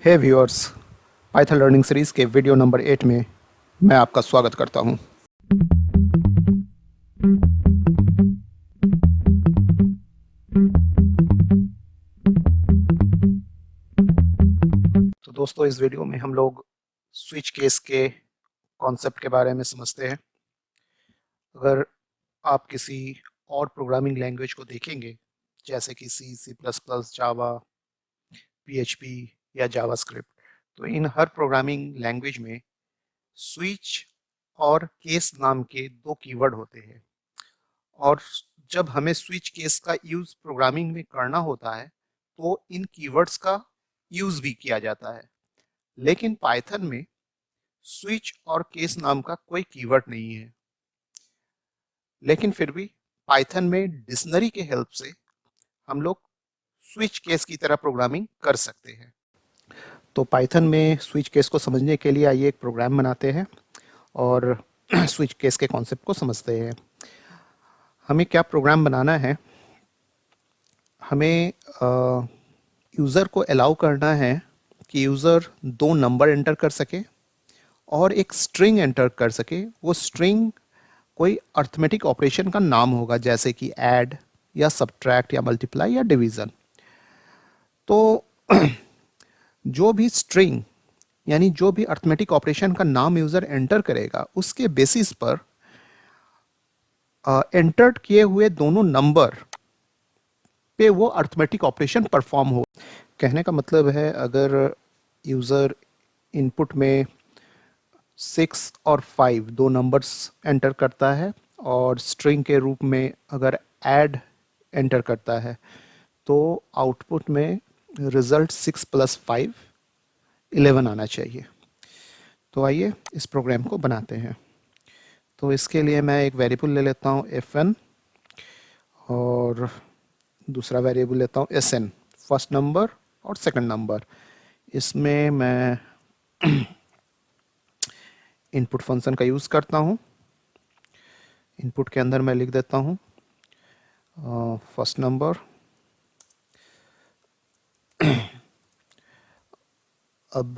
हे viewers, Python learning series के video number 8 में मैं आपका स्वागत करता हूं। तो दोस्तों, इस वीडियो में हम लोग स्विच केस के कॉन्सेप्ट के बारे में समझते हैं। अगर आप किसी और प्रोग्रामिंग लैंग्वेज को देखेंगे, जैसे कि सी, सी प्लस प्लस, जावा, पीएचपी या जावास्क्रिप्ट, तो इन हर प्रोग्रामिंग लैंग्वेज में स्विच और केस नाम के दो कीवर्ड होते हैं। और जब हमें स्विच केस का यूज़ प्रोग्रामिंग में करना होता है तो इन कीवर्ड्स का यूज़ भी किया जाता है। लेकिन पाइथन में स्विच और केस नाम का कोई कीवर्ड नहीं है, लेकिन फिर भी पाइथन में डिक्शनरी के हेल्प से हम लोग स्विच केस की तरह प्रोग्रामिंग कर सकते हैं। तो पाइथन में स्विच केस को समझने के लिए आइए एक प्रोग्राम बनाते हैं और स्विच केस के कॉन्सेप्ट को समझते हैं। हमें क्या प्रोग्राम बनाना है? हमें यूज़र को अलाउ करना है कि यूज़र दो नंबर एंटर कर सके और एक स्ट्रिंग एंटर कर सके। वो स्ट्रिंग कोई अर्थमेटिक ऑपरेशन का नाम होगा, जैसे कि ऐड या सब्ट्रैक्ट या मल्टीप्लाई या डिवीज़न। तो जो भी स्ट्रिंग यानी जो भी अर्थमेटिक ऑपरेशन का नाम यूज़र एंटर करेगा, उसके बेसिस पर एंटर्ड किए हुए दोनों नंबर पे वो अर्थमेटिक ऑपरेशन परफॉर्म हो। कहने का मतलब है, अगर यूज़र इनपुट में 6 और 5 दो नंबर्स एंटर करता है और स्ट्रिंग के रूप में अगर ऐड एंटर करता है, तो आउटपुट में रिजल्ट 6 + 5 11 आना चाहिए। तो आइए इस प्रोग्राम को बनाते हैं। तो इसके लिए मैं एक वेरिएबल ले लेता हूँ fn और दूसरा वेरिएबल लेता हूँ sn, फर्स्ट नंबर और सेकंड नंबर। इसमें मैं इनपुट फंक्शन का यूज़ करता हूँ। इनपुट के अंदर मैं लिख देता हूँ फर्स्ट नंबर। अब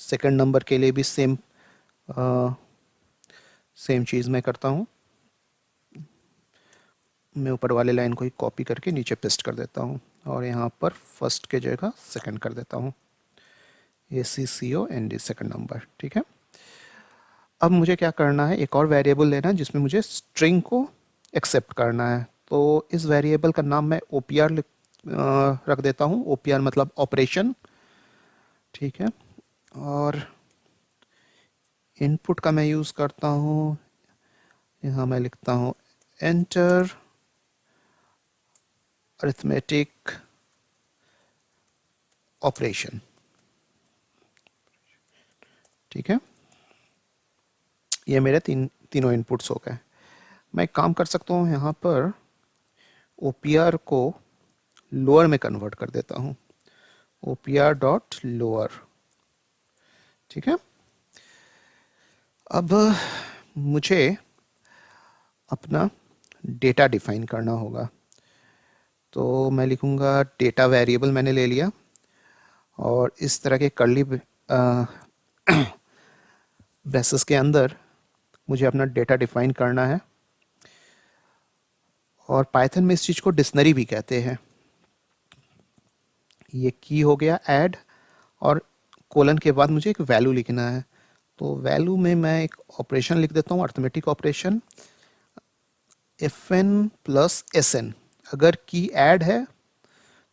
सेकंड नंबर के लिए भी सेम चीज़ मैं करता हूँ। मैं ऊपर वाले लाइन को ही कॉपी करके नीचे पेस्ट कर देता हूँ और यहाँ पर फर्स्ट के जगह सेकंड कर देता हूँ। ACCOND, second number. ठीक है। अब मुझे क्या करना है, एक और वेरिएबल लेना है जिसमें मुझे स्ट्रिंग को एक्सेप्ट करना है। तो इस वेरिएबल का नाम मैं OPR रख देता हूँ। OPR मतलब ऑपरेशन। ठीक है। और इनपुट का मैं यूज़ करता हूँ, यहाँ मैं लिखता हूँ एंटर अरिथमेटिक ऑपरेशन। ठीक है। ये मेरे तीनों इनपुट्स हो गए। मैं एक काम कर सकता हूँ, यहाँ पर OPR को लोअर में कन्वर्ट कर देता हूँ, OPR.lower। ठीक है। अब मुझे अपना डेटा डिफाइन करना होगा। तो मैं लिखूँगा डेटा वेरिएबल मैंने ले लिया और इस तरह के कर्ली ब्रेसेस के अंदर मुझे अपना डेटा डिफाइन करना है। और पाइथन में इस चीज़ को डिक्शनरी भी कहते हैं। ये की हो गया ऐड, और कोलन के बाद मुझे एक वैल्यू लिखना है। तो वैल्यू में मैं एक ऑपरेशन लिख देता हूँ, अर्थमेटिक ऑपरेशन FN + SN। अगर की ऐड है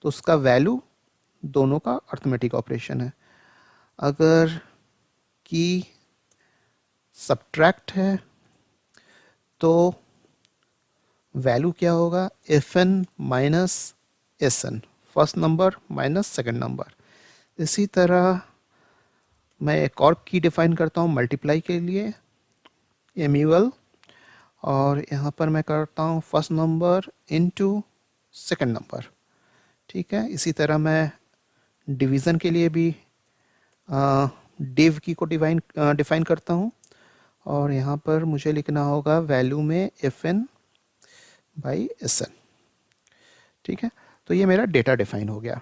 तो उसका वैल्यू दोनों का अर्थमेटिक ऑपरेशन है। अगर की सब्ट्रैक्ट है तो वैल्यू क्या होगा, FN - SN, first number minus second number. इसी तरह मैं एक और की डिफाइन करता हूँ मल्टीप्लाई के लिए, MUL, और यहाँ पर मैं करता हूँ first number into second number. ठीक है। इसी तरह मैं डिवीज़न के लिए भी डिव की को डिफाइन करता हूँ और यहाँ पर मुझे लिखना होगा वैल्यू में FN/SN। ठीक है। तो ये मेरा डेटा डिफाइन हो गया।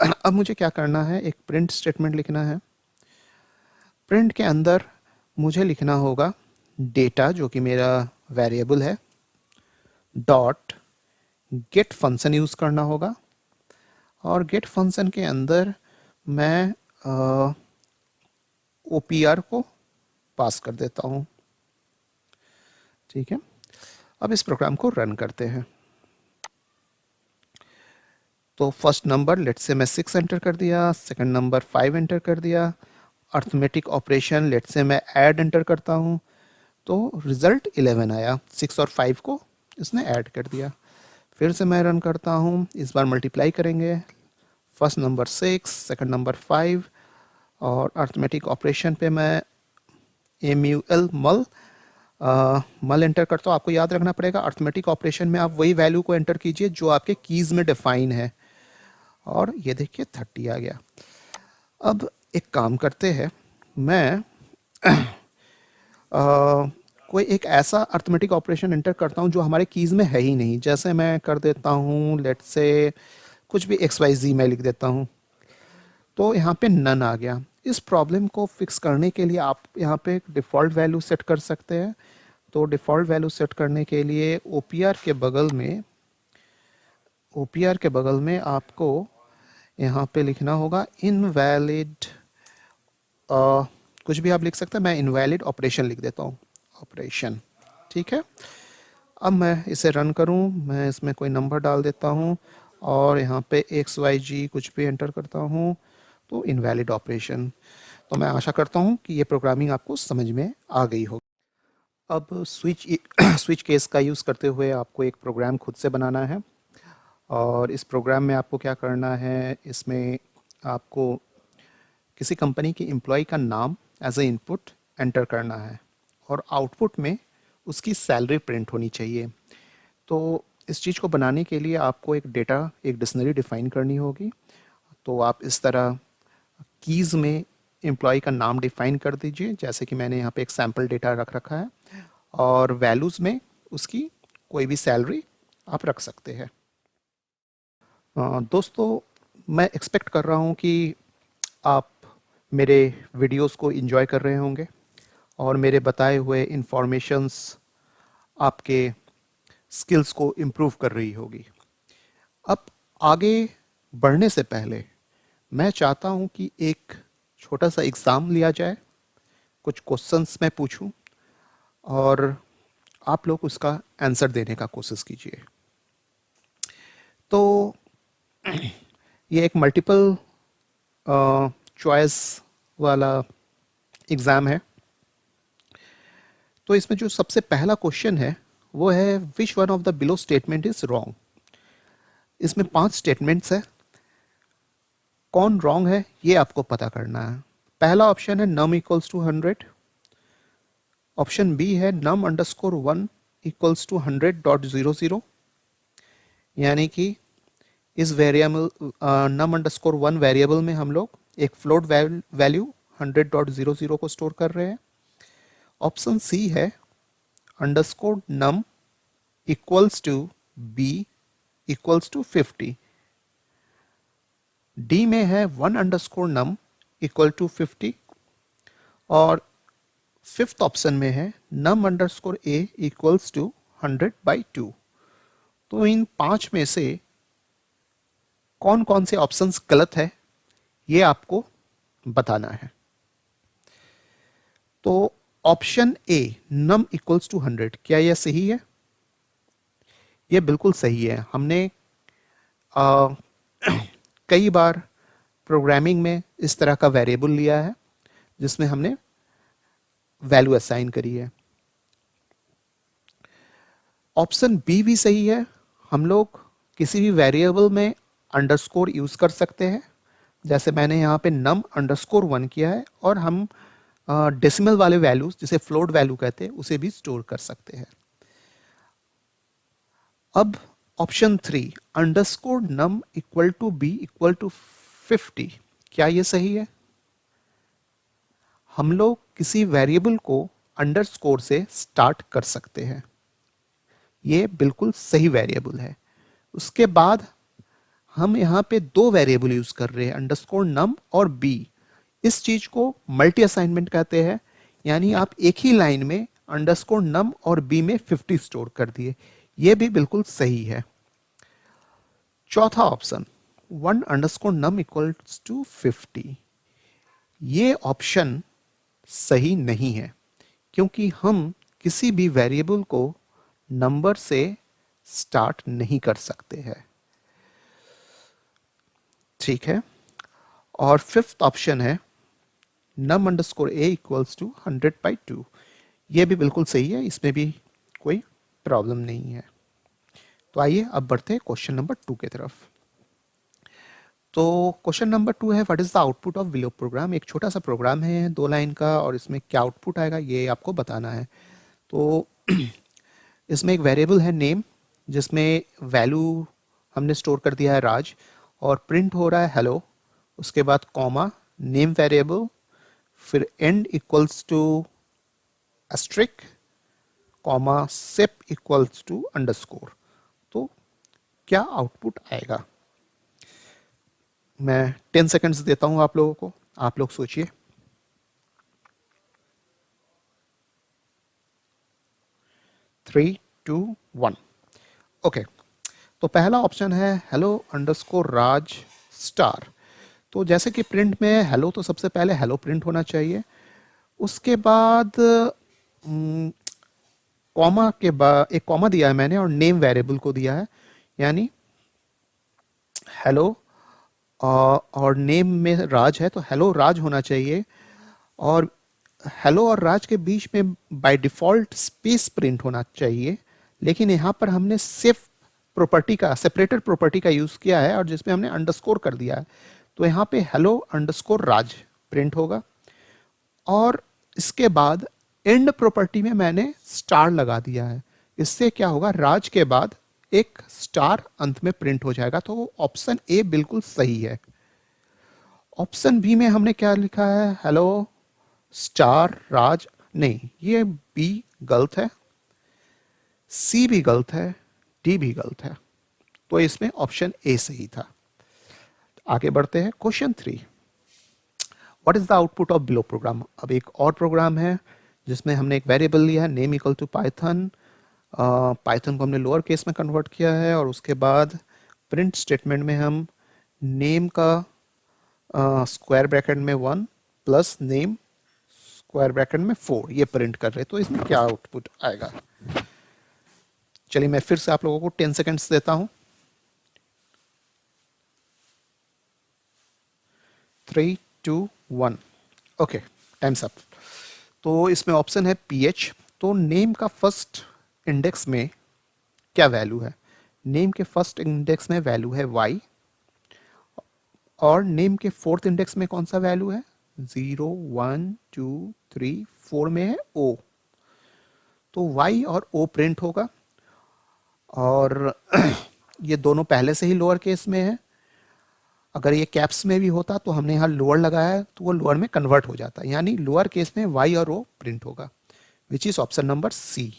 अब मुझे क्या करना है, एक प्रिंट स्टेटमेंट लिखना है। प्रिंट के अंदर मुझे लिखना होगा डेटा, जो कि मेरा वेरिएबल है, डॉट गेट फंक्शन यूज़ करना होगा। और गेट फंक्शन के अंदर मैं OPR को पास कर देता हूँ। ठीक है, अब इस प्रोग्राम को रन करते हैं। तो फर्स्ट नंबर लेट्स से मैं 6 एंटर कर दिया, सेकंड नंबर 5 एंटर कर दिया। अर्थमेटिक ऑपरेशन लेट्स से मैं ऐड एंटर करता हूँ, तो रिजल्ट 11 आया। 6 और 5 को इसने ऐड कर दिया। फिर से मैं रन करता हूँ, इस बार मल्टीप्लाई करेंगे। फर्स्ट नंबर 6, सेकंड नंबर 5, और अर्थमेटिक ऑपरेशन पे मैं MUL मल एंटर करता हूँ। आपको याद रखना पड़ेगा, अर्थमेटिक ऑपरेशन में आप वही वैल्यू को एंटर कीजिए जो आपके कीज़ में डिफाइन है। और ये देखिए 30 आ गया। अब एक काम करते हैं, मैं कोई एक ऐसा अर्थमेटिक ऑपरेशन एंटर करता हूँ जो हमारे कीज़ में है ही नहीं। जैसे मैं कर देता हूँ, लेट्स से कुछ भी XYZ मैं लिख देता हूँ, तो यहाँ पे नन आ गया। इस प्रॉब्लम को फिक्स करने के लिए आप यहाँ पे डिफ़ॉल्ट वैल्यू सेट कर सकते हैं। तो डिफ़ॉल्ट वैल्यू सेट करने के लिए OPR के बगल में आपको यहाँ पे लिखना होगा इनवैलिड, कुछ भी आप लिख सकते हैं। मैं इनवैलिड ऑपरेशन लिख देता हूँ, ऑपरेशन। ठीक है, अब मैं इसे रन करूँ, मैं इसमें कोई नंबर डाल देता हूँ और यहाँ पे XYG कुछ भी एंटर करता हूँ, तो इनवैलिड ऑपरेशन। तो मैं आशा करता हूँ कि ये प्रोग्रामिंग आपको समझ में आ गई होगी। अब स्विच केस का यूज़ करते हुए आपको एक प्रोग्राम खुद से बनाना है। और इस प्रोग्राम में आपको क्या करना है, इसमें आपको किसी कंपनी की एम्प्लॉय का नाम एज ए इनपुट एंटर करना है और आउटपुट में उसकी सैलरी प्रिंट होनी चाहिए। तो इस चीज़ को बनाने के लिए आपको एक डिक्शनरी डिफ़ाइन करनी होगी। तो आप इस तरह कीज़ में एम्प्लॉय का नाम डिफ़ाइन कर दीजिए, जैसे कि मैंने यहाँ पे एक सैम्पल डेटा रख रखा है, और वैल्यूज़ में उसकी कोई भी सैलरी आप रख सकते हैं। दोस्तों, मैं एक्सपेक्ट कर रहा हूँ कि आप मेरे वीडियोस को एंजॉय कर रहे होंगे और मेरे बताए हुए इंफॉर्मेशंस आपके स्किल्स को इम्प्रूव कर रही होगी। अब आगे बढ़ने से पहले मैं चाहता हूँ कि एक छोटा सा एग्ज़ाम लिया जाए, कुछ क्वेश्चंस मैं पूछूं और आप लोग उसका आंसर देने का कोशिश कीजिए। तो ये एक मल्टीपल चॉइस वाला एग्ज़ाम है। तो इसमें जो सबसे पहला क्वेश्चन है वो है, which one of the below statement is wrong. इसमें 5 स्टेटमेंट्स है, कौन रॉन्ग है ये आपको पता करना है। पहला ऑप्शन है नम इक्वल्स टू 100। ऑप्शन बी है नम अंडरस्कोर 1 इक्वल्स टू 100.00, यानी कि इस वेरिएबल नम अंडरस्कोर 1 वेरिएबल में हम लोग एक फ्लोट वैल्यू 100.00 को स्टोर कर रहे हैं। ऑप्शन सी है underscore num equals to b equals to 50। D में है 1 अंडरस्कोर नम इक्वल टू 50। और फिफ्थ ऑप्शन में है नम अंडरस्कोर ए इक्वल्स टू 100/2। तो इन 5 में से कौन कौन से ऑप्शंस गलत है ये आपको बताना है। तो option A num equals to 100, क्या यह सही है? यह बिल्कुल सही है। हमने कई बार प्रोग्रामिंग में इस तरह का वेरिएबल लिया है जिसमें हमने वैल्यू असाइन करी है। ऑप्शन बी भी सही है। हम लोग किसी भी वेरिएबल में अंडरस्कोर यूज़ कर सकते हैं, जैसे मैंने यहाँ पे नम अंडरस्कोर 1 किया है, और हम डेसिमल वाले वैल्यूज जिसे फ्लोट वैल्यू कहते हैं उसे भी स्टोर कर सकते हैं। अब option 3 underscore num equal to b equal to 50, क्या ये सही है? हम लोग किसी वेरिएबल को अंडरस्कोर से स्टार्ट कर सकते हैं, ये बिल्कुल सही वेरिएबल है। उसके बाद हम यहाँ पे दो वेरिएबल यूज कर रहे हैं, अंडरस्कोर नम और बी। इस चीज को मल्टी असाइनमेंट कहते हैं, यानी आप एक ही लाइन में अंडरस्कोर नम और बी में 50 स्टोर कर दिए। ये भी बिल्कुल सही है। चौथा option, 1 underscore num equals to 50, ये ऑप्शन सही नहीं है, क्योंकि हम किसी भी वेरिएबल को नंबर से स्टार्ट नहीं कर सकते हैं। ठीक है। और फिफ्थ ऑप्शन है नम अंडरस्कोर ए इक्वल्स टू 100/2, ये भी बिल्कुल सही है, इसमें भी कोई प्रॉब्लम नहीं है। तो आइए अब बढ़ते हैं क्वेश्चन नंबर 2 की तरफ। तो क्वेश्चन नंबर 2 है, what is the output of below program. एक छोटा सा प्रोग्राम है 2 लाइन का, और इसमें क्या आउटपुट आएगा ये आपको बताना है। तो इसमें एक वेरिएबल है नेम, जिसमें वैल्यू हमने स्टोर कर दिया है राज, और प्रिंट हो रहा है हेलो, उसके बाद कॉमा नेम वेरिएबल, फिर end equals to asterisk, comma sep equals to underscore. तो क्या आउटपुट आएगा? मैं 10 सेकंड्स देता हूं आप लोगों को, आप लोग सोचिए। 3, 2, 1। ओके, तो पहला ऑप्शन है हेलो अंडरस्कोर राज स्टार। तो जैसे कि प्रिंट में हेलो, तो सबसे पहले हेलो प्रिंट होना चाहिए। उसके बाद कॉमा के बाद एक कॉमा दिया है मैंने, और नेम वेरिएबल को दिया है, यानी हेलो और नेम में राज है, तो हेलो राज होना चाहिए। और हेलो और राज के बीच में बाय डिफॉल्ट स्पेस प्रिंट होना चाहिए, लेकिन यहाँ पर हमने सिर्फ प्रॉपर्टी का, सेपरेटेड प्रॉपर्टी का यूज़ किया है, और जिसमें हमने अंडरस्कोर कर दिया है, तो यहाँ पे हेलो अंडरस्कोर राज प्रिंट होगा। और इसके बाद एंड प्रॉपर्टी में मैंने स्टार लगा दिया है। इससे क्या होगा, राज के बाद एक स्टार अंत में प्रिंट हो जाएगा। तो ऑप्शन ए बिल्कुल सही है। ऑप्शन बी में हमने क्या लिखा है, हेलो स्टार राज, नहीं, ये बी गलत है, सी भी गलत है, डी भी गलत है। तो इसमें ऑप्शन ए सही था। आगे बढ़ते हैं question 3, what is the output of below program. अब एक और प्रोग्राम है जिसमें हमने एक वेरिएबल लिया है name equal to Python. Python को हमने लोअर केस में कन्वर्ट किया है, और उसके बाद प्रिंट स्टेटमेंट में हम नेम का स्क्वायर ब्रैकेट में 1 प्लस नेम स्क्वायर ब्रैकेट में 4 ये प्रिंट कर रहे हैं। तो इसमें क्या आउटपुट आएगा? चलिए मैं फिर से आप लोगों को 10 सेकेंड्स देता हूं। 3, 2, 1। Okay, times up. तो इसमें ऑप्शन है पीएच। तो नेम का फर्स्ट इंडेक्स में क्या वैल्यू है? नेम के फर्स्ट इंडेक्स में वैल्यू है y, और नेम के फोर्थ इंडेक्स में कौन सा वैल्यू है? 0, 1, 2, 3, 4 में है o। तो y और o प्रिंट होगा, और ये दोनों पहले से ही लोअर केस में है। अगर ये कैप्स में भी होता तो हमने यहाँ लोअर लगाया है, तो वो लोअर में कन्वर्ट हो जाता, यानी लोअर केस में y और o प्रिंट होगा, which is option number C.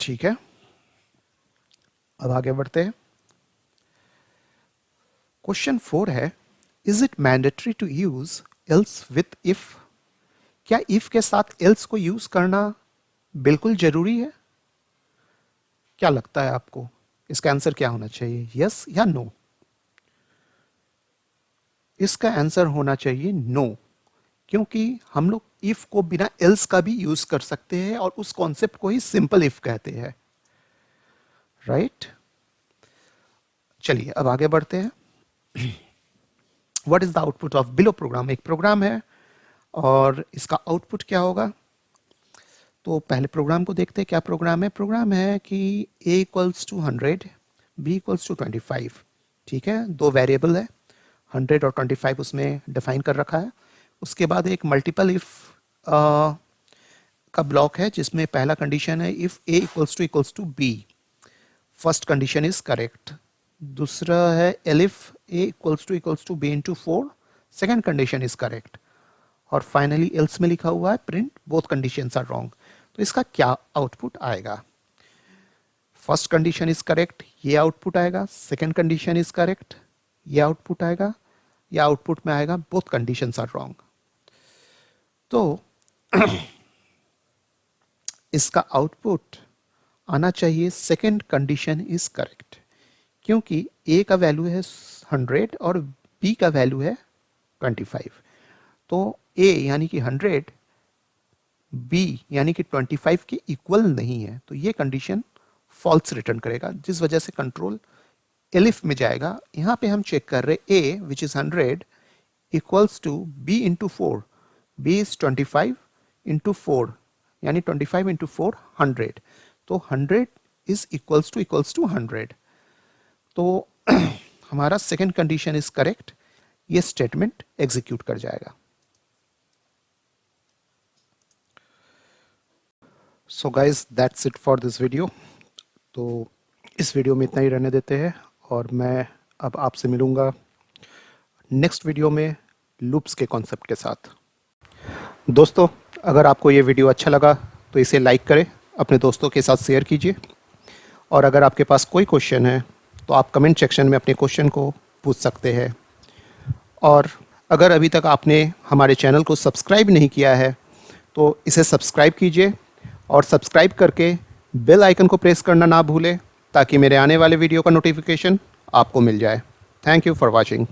ठीक है, अब आगे बढ़ते हैं। क्वेश्चन 4 है, is it mandatory to use else with if. क्या इफ के साथ एल्स को यूज करना बिल्कुल जरूरी है? क्या लगता है आपको, इसका आंसर क्या होना चाहिए, यस या नो? इसका आंसर होना चाहिए नो, क्योंकि हम लोग इफ को बिना एल्स का भी यूज कर सकते हैं, और उस कॉन्सेप्ट को ही सिंपल इफ कहते हैं, राइट? चलिए अब आगे बढ़ते हैं। What is the output of below program. एक प्रोग्राम है, और इसका आउटपुट क्या होगा? तो पहले प्रोग्राम को देखते हैं, क्या प्रोग्राम है। प्रोग्राम है कि a equals to 100, b equals to 25। ठीक है, दो वेरिएबल है, 100 और 25 उसमें डिफाइन कर रखा है। उसके बाद एक मल्टीपल इफ का ब्लॉक है, जिसमें पहला कंडीशन है if a equals to b, first condition is correct. दूसरा है elif a equals to b into 4, second condition is correct. और फाइनली एल्स में लिखा हुआ है print both conditions are wrong. तो इसका क्या आउटपुट आएगा? फर्स्ट कंडीशन इज करेक्ट, ये आउटपुट आएगा। सेकंड कंडीशन इज करेक्ट, ये आउटपुट आएगा। या आउटपुट में आएगा बोथ कंडीशंस आर रॉन्ग। तो इसका आउटपुट आना चाहिए सेकंड कंडीशन इज करेक्ट, क्योंकि ए का वैल्यू है 100 और बी का वैल्यू है 25। तो ए यानी कि 100 बी यानी कि 25 के इक्वल नहीं है, तो ये कंडीशन फॉल्स रिटर्न करेगा, जिस वजह से कंट्रोल एलिफ में जाएगा। यहाँ पे हम चेक कर रहे a which is 100 equals to b into 4, b is 25 into 4 यानी 25 इंटू 4 100, तो 100 इज इक्वल्स टू 100। तो हमारा सेकेंड कंडीशन इज करेक्ट, ये स्टेटमेंट एग्जीक्यूट कर जाएगा। So guys that's it for this video. तो इस वीडियो में इतना ही रहने देते हैं और मैं अब आपसे मिलूँगा नेक्स्ट वीडियो में लूप्स के कॉन्सेप्ट के साथ। दोस्तों, अगर आपको ये वीडियो अच्छा लगा तो इसे लाइक करें, अपने दोस्तों के साथ शेयर कीजिए, और अगर आपके पास कोई क्वेश्चन है तो आप कमेंट सेक्शन में अपने क्वेश्चन को पूछ सकते हैं। और अगर अभी तक आपने हमारे चैनल को सब्सक्राइब नहीं किया है तो इसे सब्सक्राइब कीजिए, और सब्सक्राइब करके बेल आइकन को प्रेस करना ना भूलें, ताकि मेरे आने वाले वीडियो का नोटिफिकेशन आपको मिल जाए। Thank you for watching.